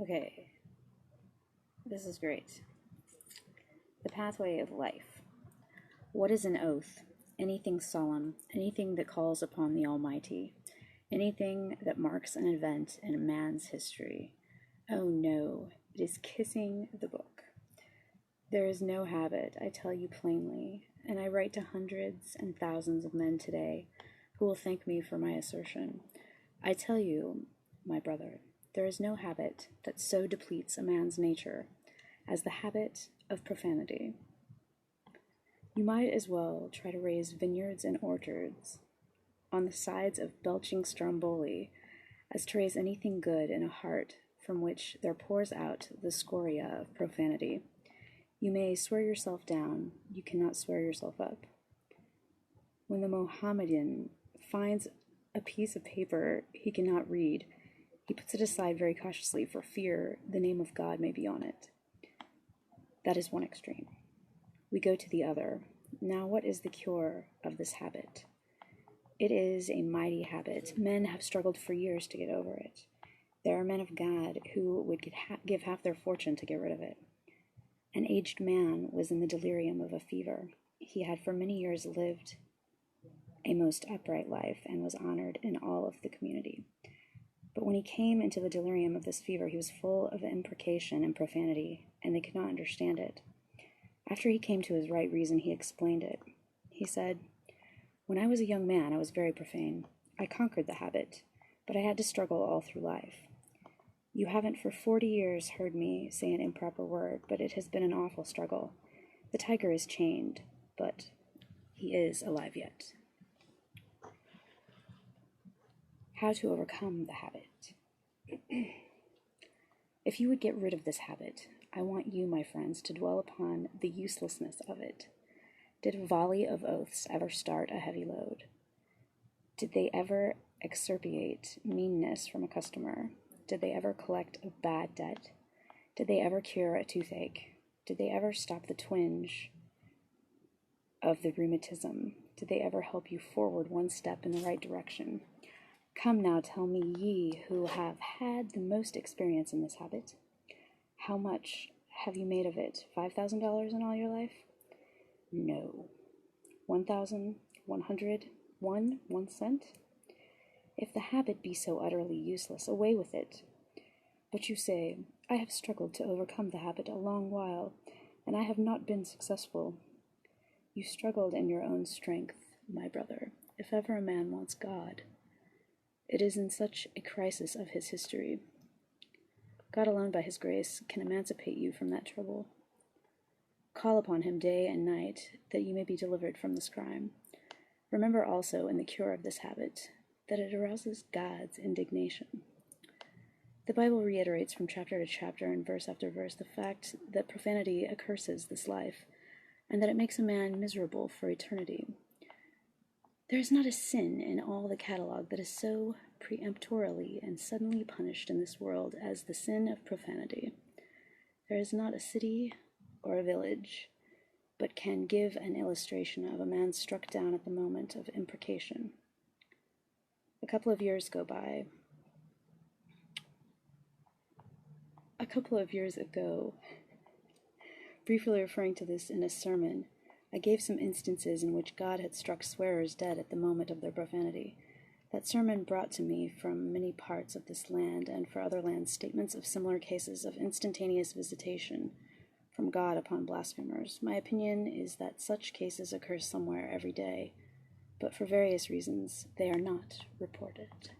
Okay, this is great. The pathway of life. What is an oath? Anything solemn, anything that calls upon the Almighty, anything that marks an event in a man's history. Oh no, it is kissing the book. There is no habit, I tell you plainly, and I write to hundreds and thousands of men today who will thank me for my assertion. I tell you, my brother, there is no habit that so depletes a man's nature as the habit of profanity. You might as well try to raise vineyards and orchards on the sides of belching stromboli as to raise anything good in a heart from which there pours out the scoria of profanity. You may swear yourself down, you cannot swear yourself up. When the Mohammedan finds a piece of paper he cannot read, he puts it aside very cautiously for fear the name of God may be on it. That is one extreme. We go to the other. Now, what is the cure of this habit? It is a mighty habit. Men have struggled for years to get over it. There are men of God who would give half their fortune to get rid of it. An aged man was in the delirium of a fever. He had for many years lived a most upright life and was honored in all of the community. But when he came into the delirium of this fever, he was full of imprecation and profanity, and they could not understand it. After he came to his right reason, he explained it. He said, "When I was a young man, I was very profane. I conquered the habit, but I had to struggle all through life. You haven't for 40 years heard me say an improper word, but it has been an awful struggle. The tiger is chained, but he is alive yet." How to overcome the habit. If you would get rid of this habit, I want you, my friends, to dwell upon the uselessness of it. Did a volley of oaths ever start a heavy load? Did they ever extirpate meanness from a customer? Did they ever collect a bad debt? Did they ever cure a toothache? Did they ever stop the twinge of the rheumatism? Did they ever help you forward one step in the right direction? Come now, tell me, ye who have had the most experience in this habit, how much have you made of it? $5,000 in all your life? No. 1,000, 100, 1 cent? If the habit be so utterly useless, away with it. But you say, I have struggled to overcome the habit a long while, and I have not been successful. You struggled in your own strength, my brother, if ever a man wants God. It is in such a crisis of his history. God alone by his grace can emancipate you from that trouble. Call upon him day and night, that you may be delivered from this crime. Remember also in the cure of this habit, that it arouses God's indignation. The Bible reiterates from chapter to chapter and verse after verse the fact that profanity accurses this life, and that it makes a man miserable for eternity. There is not a sin in all the catalog that is so peremptorily and suddenly punished in this world as the sin of profanity. There is not a city or a village but can give an illustration of a man struck down at the moment of imprecation. A couple of years ago, briefly referring to this in a sermon, I gave some instances in which God had struck swearers dead at the moment of their profanity. That sermon brought to me from many parts of this land and for other lands statements of similar cases of instantaneous visitation from God upon blasphemers. My opinion is that such cases occur somewhere every day, but for various reasons they are not reported.